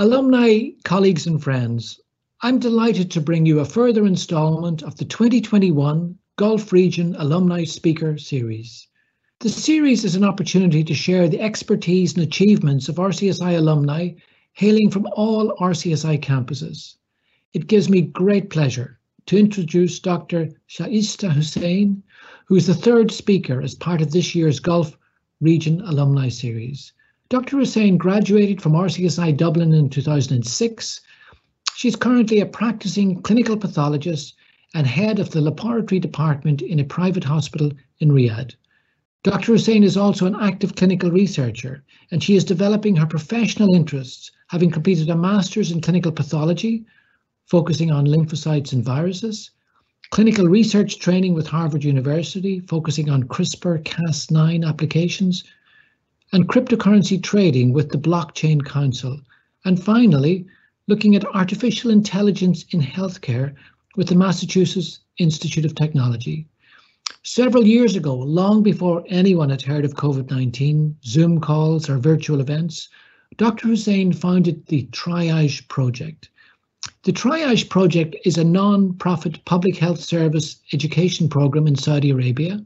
Alumni, colleagues and friends, I'm delighted to bring you a further instalment of the 2021 Gulf Region Alumni Speaker Series. The series is an opportunity to share the expertise and achievements of RCSI alumni hailing from all RCSI campuses. It gives me great pleasure to introduce Dr. Shaista Hussain, who is the third speaker as part of this year's Gulf Region Alumni Series. Dr. Hussain graduated from RCSI Dublin in 2006. She's currently a practicing clinical pathologist and head of the laboratory department in a private hospital in Riyadh. Dr. Hussain is also an active clinical researcher, and she is developing her professional interests, having completed a master's in clinical pathology, focusing on lymphocytes and viruses, clinical research training with Harvard University, focusing on CRISPR-Cas9 applications, and cryptocurrency trading with the Blockchain Council, and finally, looking at artificial intelligence in healthcare with the Massachusetts Institute of Technology. Several years ago, long before anyone had heard of COVID-19, Zoom calls or virtual events, Dr. Hussain founded the Triage Project. The Triage Project is a non-profit public health service education program in Saudi Arabia,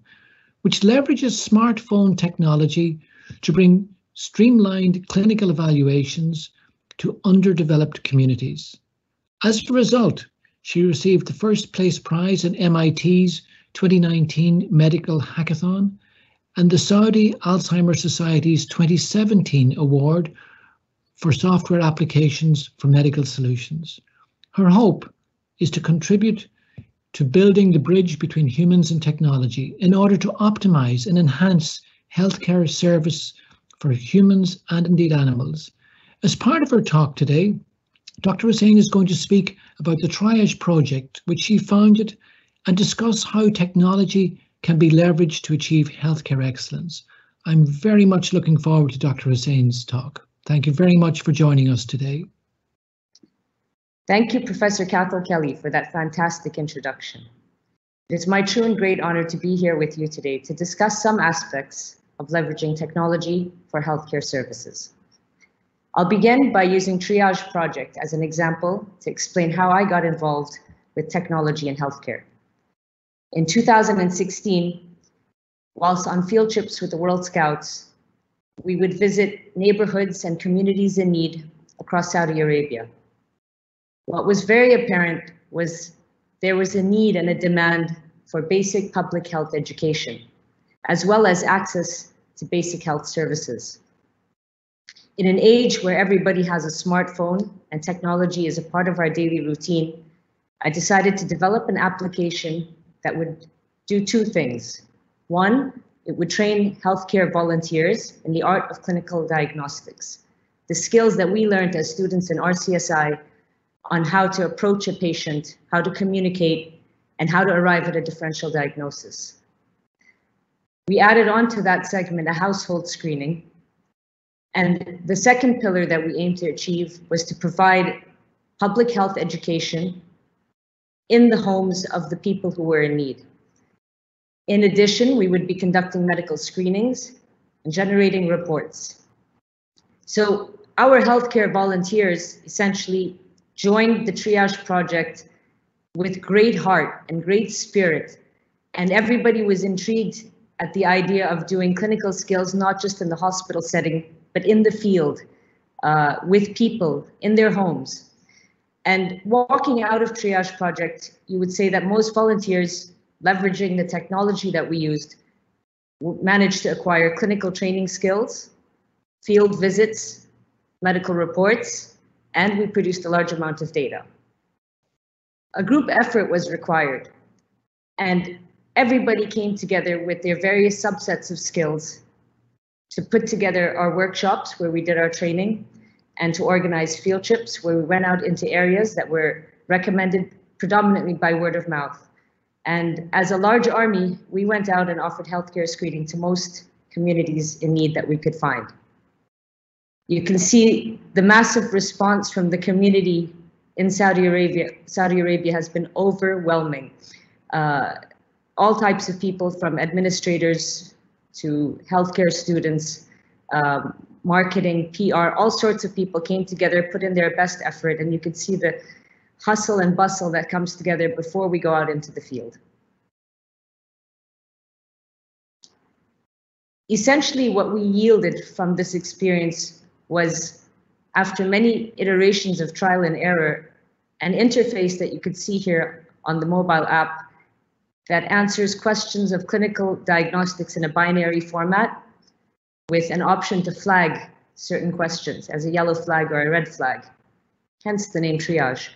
which leverages smartphone technology to bring streamlined clinical evaluations to underdeveloped communities. As a result, she received the first place prize in MIT's 2019 Medical Hackathon and the Saudi Alzheimer's Society's 2017 Award for Software Applications for Medical Solutions. Her hope is to contribute to building the bridge between humans and technology in order to optimize and enhance healthcare service for humans and indeed animals. As part of her talk today, Dr. Hussain is going to speak about the Triage Project, which she founded, and discuss how technology can be leveraged to achieve healthcare excellence. I'm very much looking forward to Dr. Hussain's talk. Thank you very much for joining us today. Thank you, Professor Cathal Kelly, for that fantastic introduction. It is my true and great honor to be here with you today to discuss some aspects of leveraging technology for healthcare services. I'll begin by using Triage Project as an example to explain how I got involved with technology in healthcare. In 2016, whilst on field trips with the World Scouts, we would visit neighborhoods and communities in need across Saudi Arabia. What was very apparent was there was a need and a demand for basic public health education, as well as access to basic health services. In an age where everybody has a smartphone and technology is a part of our daily routine, I decided to develop an application that would do two things. One, it would train healthcare volunteers in the art of clinical diagnostics, the skills that we learned as students in RCSI on how to approach a patient, how to communicate, and how to arrive at a differential diagnosis. We added on to that segment a household screening. And the second pillar that we aimed to achieve was to provide public health education in the homes of the people who were in need. In addition, we would be conducting medical screenings and generating reports. So our healthcare volunteers essentially joined the Triage Project with great heart and great spirit, and everybody was intrigued at the idea of doing clinical skills, not just in the hospital setting, but in the field, with people in their homes. And walking out of Triage Project, you would say that most volunteers, leveraging the technology that we used, managed to acquire clinical training skills, field visits, medical reports, and we produced a large amount of data. A group effort was required, and everybody came together with their various subsets of skills to put together our workshops where we did our training, and to organize field trips where we went out into areas that were recommended predominantly by word of mouth. And as a large army, we went out and offered healthcare screening to most communities in need that we could find. You can see the massive response from the community in Saudi Arabia. Saudi Arabia has been overwhelming. All types of people, from administrators to healthcare students, marketing, PR, all sorts of people came together, put in their best effort, and you could see the hustle and bustle that comes together before we go out into the field. Essentially, what we yielded from this experience was, after many iterations of trial and error, an interface that you could see here on the mobile app that answers questions of clinical diagnostics in a binary format with an option to flag certain questions as a yellow flag or a red flag, hence the name triage.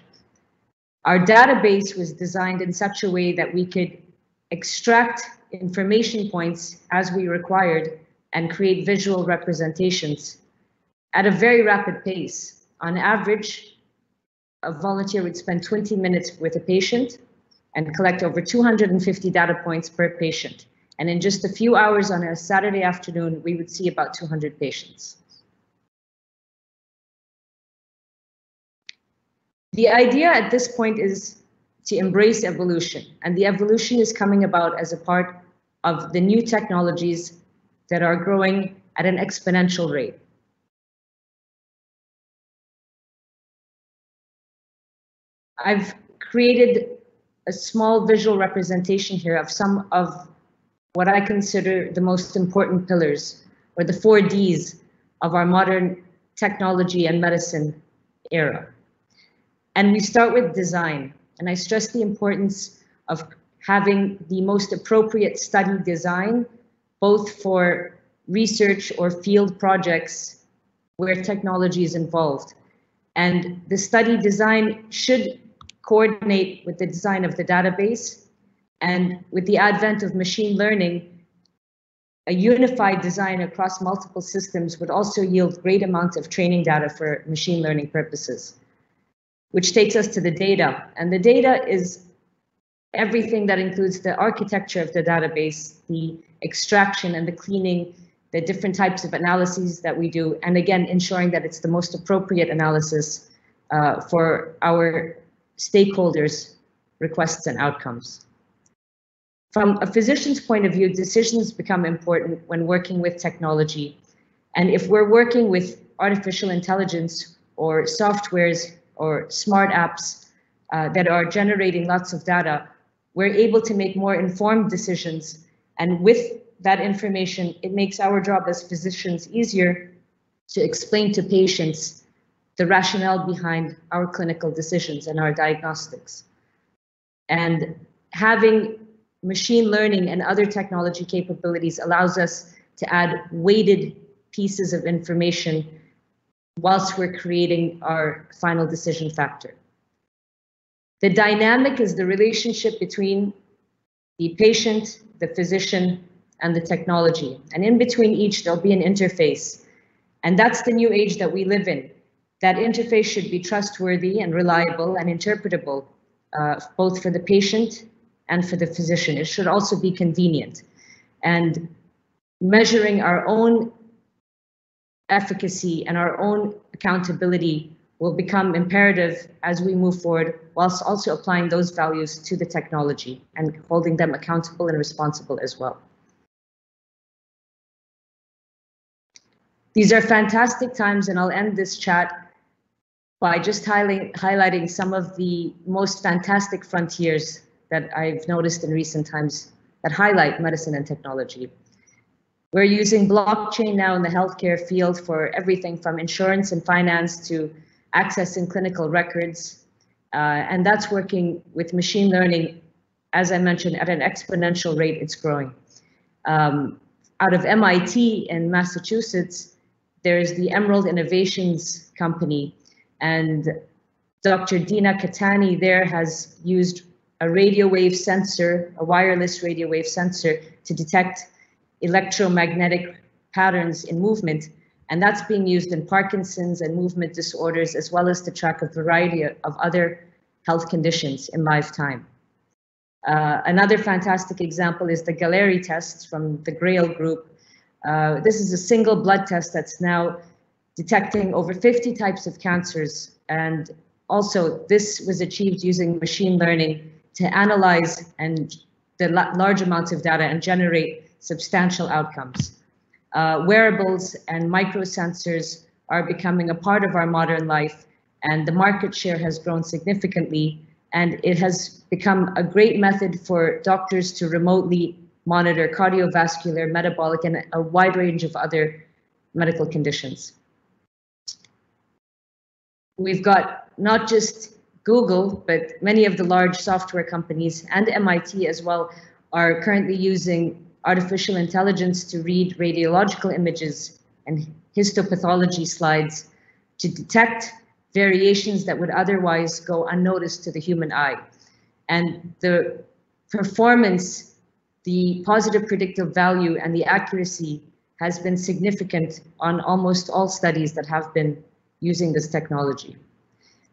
Our database was designed in such a way that we could extract information points as we required and create visual representations at a very rapid pace. On average, a volunteer would spend 20 minutes with a patient and collect over 250 data points per patient. And in just a few hours on a Saturday afternoon, we would see about 200 patients. The idea at this point is to embrace evolution, and the evolution is coming about as a part of the new technologies that are growing at an exponential rate. I've created a small visual representation here of some of what I consider the most important pillars, or the 4 Ds of our modern technology and medicine era. And we start with design. And I stress the importance of having the most appropriate study design, both for research or field projects where technology is involved. And the study design should coordinate with the design of the database. And with the advent of machine learning, a unified design across multiple systems would also yield great amounts of training data for machine learning purposes, which takes us to the data. And the data is everything that includes the architecture of the database, the extraction and the cleaning, the different types of analyses that we do, and again, ensuring that it's the most appropriate analysis for our stakeholders' requests and outcomes. From a physician's point of view, decisions become important when working with technology. And if we're working with artificial intelligence or softwares or smart apps that are generating lots of data, we're able to make more informed decisions. And with that information, it makes our job as physicians easier to explain to patients the rationale behind our clinical decisions and our diagnostics. And having machine learning and other technology capabilities allows us to add weighted pieces of information whilst we're creating our final decision factor. The dynamic is the relationship between the patient, the physician, and the technology. And in between each, there'll be an interface. And that's the new age that we live in. That interface should be trustworthy and reliable and interpretable, both for the patient and for the physician. It should also be convenient. And measuring our own efficacy and our own accountability will become imperative as we move forward, whilst also applying those values to the technology and holding them accountable and responsible as well. These are fantastic times, and I'll end this chat by just highlighting some of the most fantastic frontiers that I've noticed in recent times that highlight medicine and technology. We're using blockchain now in the healthcare field for everything from insurance and finance to accessing clinical records. And that's working with machine learning, as I mentioned, at an exponential rate. It's growing. Out of MIT in Massachusetts, there's the Emerald Innovations Company, and Dr. Dina Katani there has used a radio wave sensor, a wireless radio wave sensor, to detect electromagnetic patterns in movement. And that's being used in Parkinson's and movement disorders, as well as to track a variety of other health conditions in lifetime. Another fantastic example is the Galleri test from the Grail group. This is a single blood test that's now detecting over 50 types of cancers. And also this was achieved using machine learning to analyze and the large amounts of data and generate substantial outcomes. Wearables and microsensors are becoming a part of our modern life, and the market share has grown significantly, and it has become a great method for doctors to remotely monitor cardiovascular, metabolic, and a wide range of other medical conditions. We've got not just Google, but many of the large software companies and MIT as well are currently using artificial intelligence to read radiological images and histopathology slides to detect variations that would otherwise go unnoticed to the human eye. And the performance, the positive predictive value, and the accuracy has been significant on almost all studies that have been using this technology.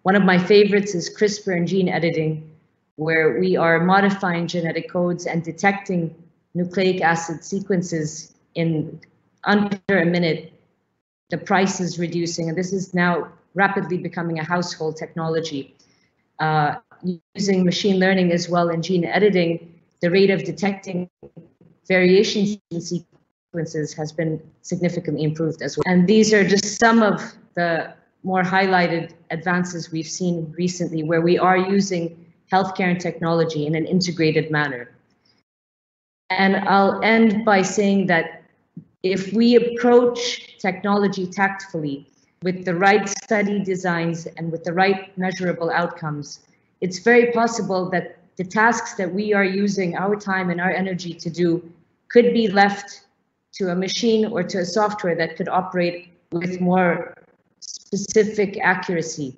One of my favorites is CRISPR and gene editing, where we are modifying genetic codes and detecting nucleic acid sequences in under a minute. The price is reducing, and this is now rapidly becoming a household technology. Using machine learning as well in gene editing, the rate of detecting variations in sequences has been significantly improved as well. And these are just some of the more highlighted advances we've seen recently, where we are using healthcare and technology in an integrated manner. And I'll end by saying that if we approach technology tactfully with the right study designs and with the right measurable outcomes, it's very possible that the tasks that we are using our time and our energy to do could be left to a machine or to a software that could operate with more specific accuracy.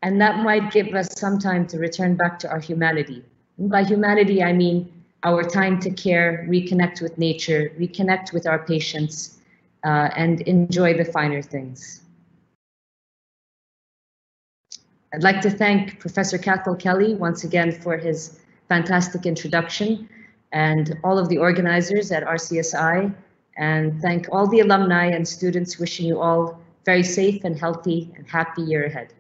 And that might give us some time to return back to our humanity. And by humanity, I mean our time to care, reconnect with nature, reconnect with our patients, and enjoy the finer things. I'd like to thank Professor Cathal Kelly once again for his fantastic introduction, and all of the organizers at RCSI, and thank all the alumni and students, wishing you all very safe and healthy and happy year ahead.